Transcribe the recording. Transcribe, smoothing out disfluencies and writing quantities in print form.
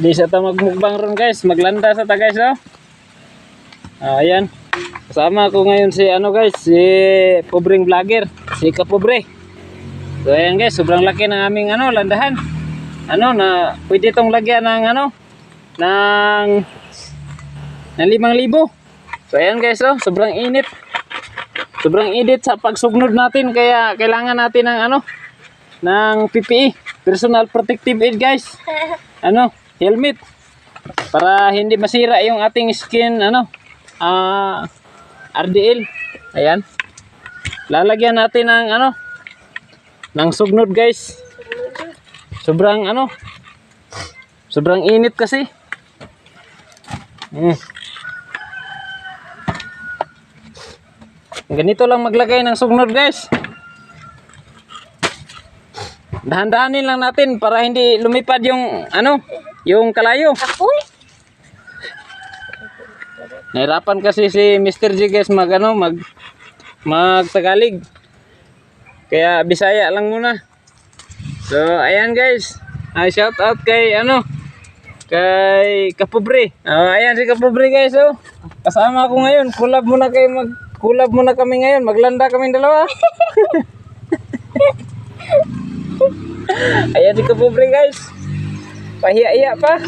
Di sa ta magmukbang ron guys, maglanda sa ta guys oh. Ayan. Kasama ko ngayon si ano guys, si pobreng vlogger, si Kapobre. So ayan guys, sobrang laki ng aming ano landahan. Ano na pwede tong lagyan ng ano ng 5,000. So ayan guys oh, sobrang init. Sobrang init sa pagsugnod natin kaya kailangan natin ng ano ng PPE, personal protective aid guys. Ano, helmet para hindi masira yung ating skin ano RDL. Ayan. Lalagyan natin ng ano ng sugnod guys. Sobrang ano sobrang init kasi. Ganito lang maglagay ng sugnod guys. Dahan-dahanin lang natin para hindi lumipad yung ano, yung kalayo. Apoy. Nahirapan kasi si Mr. G guys mag Tagalog. Kaya Bisaya lang muna. So ayan guys. Shout out kay ano kay Kapobre. Ayan si Kapobre guys oh. Kasama ako ngayon. Collab muna kami ngayon. Maglanda kami dalawa. Ayan si Kapobre guys. Pahiya-hiya pa.